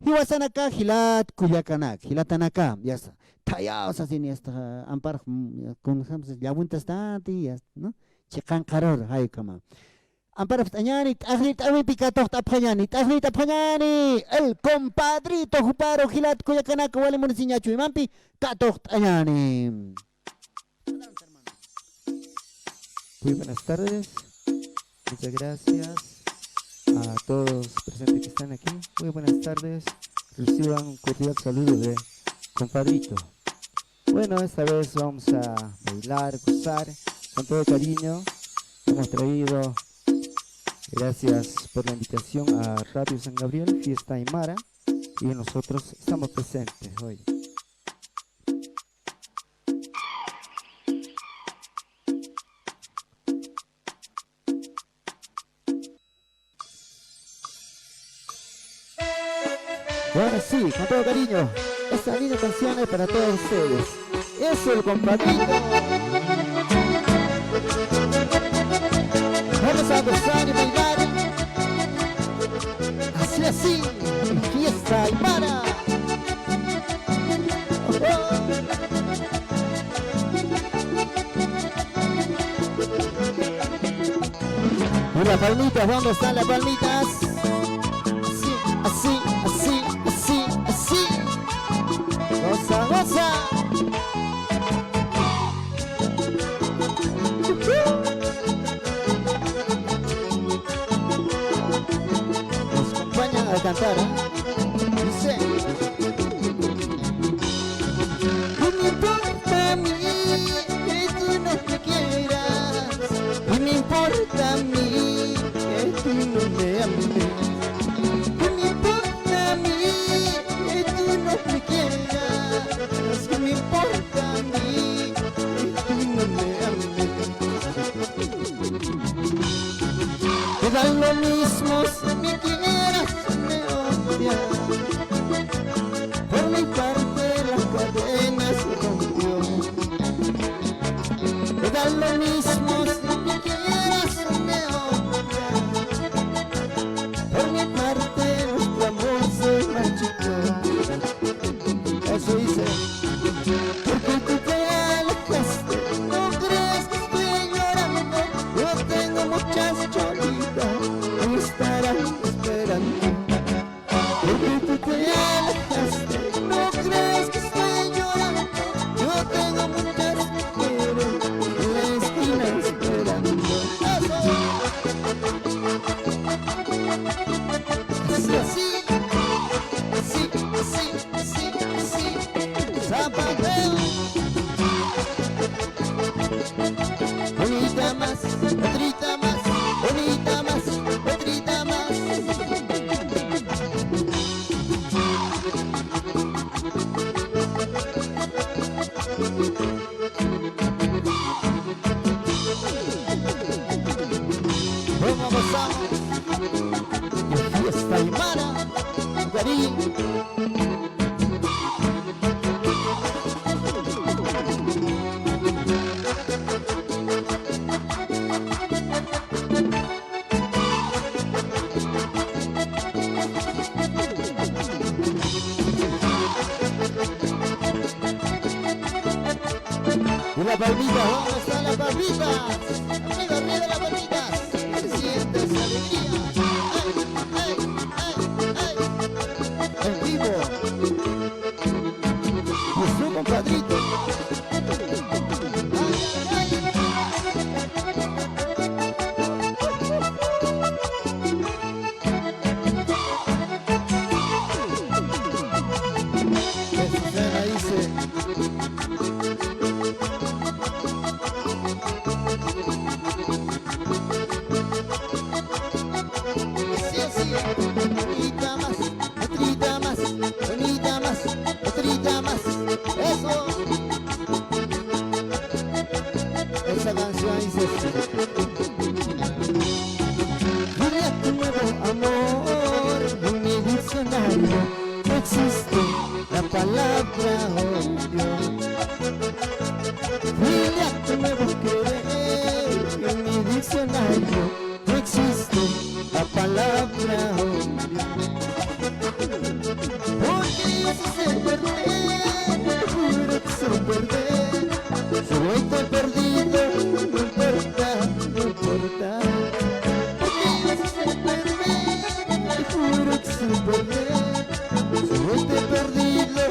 Hiwasanaka, Hilat, Kuyakanak, Hilatanaka, ya está. Tallados así ni hasta ampar, con ya vueltas tanti, ¿no? Chican caror, hay kama. Ampar tañani, tajlit, ami picato, tapañani, tajlit, tapañani, el compadrito Juparo, Hilat, Kuyakanak, Wale Municiñachu, y Mampi, Tato, tañani. Muy buenas tardes, muchas gracias a todos presentes que están aquí. Muy buenas tardes, reciban un cordial saludo de compadrito. Bueno, esta vez vamos a bailar, gozar con todo cariño. Hemos traído, gracias por la invitación a Radio San Gabriel, Fiesta Aymara, y nosotros estamos presentes hoy. Y ahora sí, con todo cariño, esta linda canción es para todos ustedes. Es el compadrito. Vamos a gozar y bailar. Así, así, Fiesta Aymara. Oh, oh. Y las palmitas, ¿dónde están las palmitas? Así, así, así, así, así. Goza, goza. Nos acompañan a cantar, ¿eh? Dice: no me importa a mí que tú no me quieras, no me importa a mí que tú no me ames. Me da lo mismo si me quieras o me odias. Por mi parte la cadena se rompió. Me da lo mismo si me quieras o me odias. Por mi parte nuestro amor se marchitó. Eso dice: porque tú te alejaste, no crees que estoy llorando. Yo tengo muchas cholitas que estarán esperando. Porque tú te alejaste, no crees que estoy llorando. Yo tengo muchas mujeres en la esquina esperando. Así, así, así, así, así, así. Zapateo. Bonita más, otrita más, bonita más, otrita más. Vamos a Fiesta Aymara, Garín. Y la palmita, ¿dónde están las palmitas? Arriba, arriba las palmitas. ¿Qué sientes alegría? ¡Ay, ay, ay, ay! En vivo. Y su compadrito. Bonita más, otrita más, bonita más, otrita más. Eso. Esa canción dice: dile a tu nuevo amor, en mi diccionario no existe la palabra odio. Dile a tu nuevo querer, en mi diccionario no existe la palabra odio. porque yo sí sé perder, te juro que sé perder. Si voy tan perdido, no importa, no importa. Porque yo sí sé perder, te juro que sé perder. Si voy tan perdido,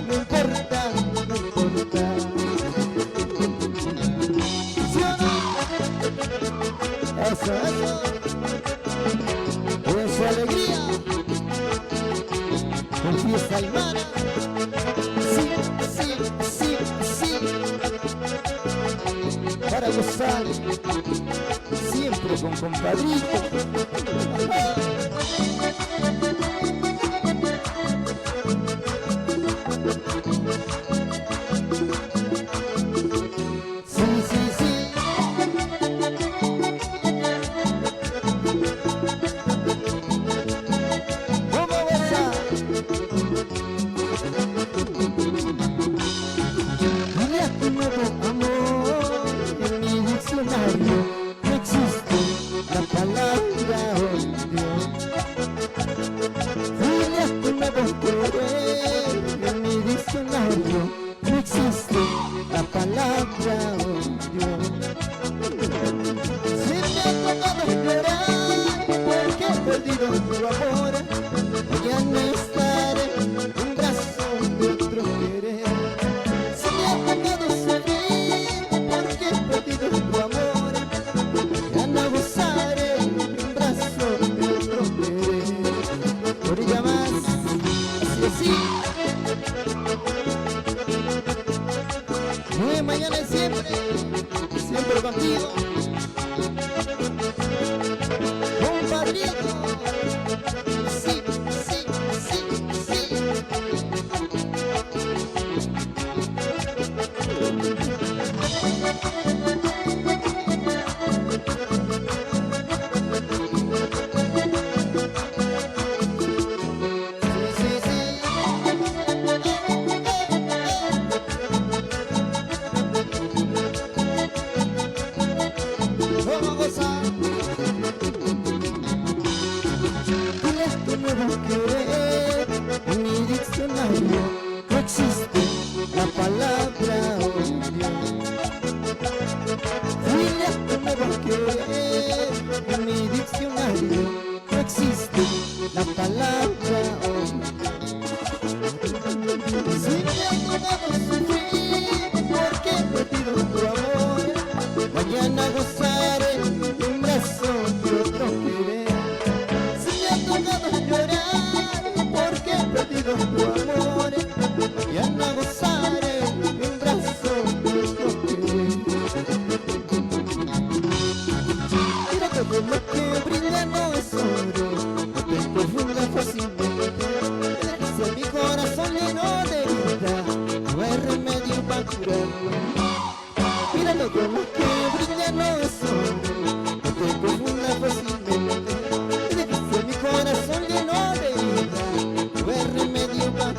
no importa, no importa. ¿Sí o no? Eso, eso. Con su alegría, con fiesta aymara. Sí, sí, sí, sí. Para gozar, siempre con compadrito. Sí, sí, sí. ¿Cómo gozar? Dile a tu nuevo amor, en mi diccionario no existe la palabra odio. Dile a tu nuevo querer, en mi diccionario no existe la palabra odio. Si me ha tocado llorar porque he perdido tu amor, ya no estaré en brazos de otro querer. Si me ha tocado sufrir porque he perdido tu amor, ya no gozaré en brazos de otro querer. Orilla más, así, así. Hoy, mañana y siempre, siempre contigo. Compadrito, sí, sí, sí, sí. Sí, sí, sí. Vamos a gozar. Dile a tu nuevo querer, en mi diccionario no existe la palabra odio. Dile a tu nuevo querer, en mi diccionario no existe la palabra odio. Si me ha tocado sufrir porque he perdido tu amor, mañana gozaré en brazos de otro querer. Si me ha tocado llorar porque he perdido tu amor, mañana gozaré en brazos de otro querer. Mira todo lo que brilla no es oro, no te confunda fácilmente. Si mi corazón lleno de vida, no hay remedio para curarlo. Mira todo lo que brilla no es oro, no te confunda fácilmente. Si mi corazón lleno de vida, no hay remedio para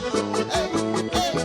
ey, ey.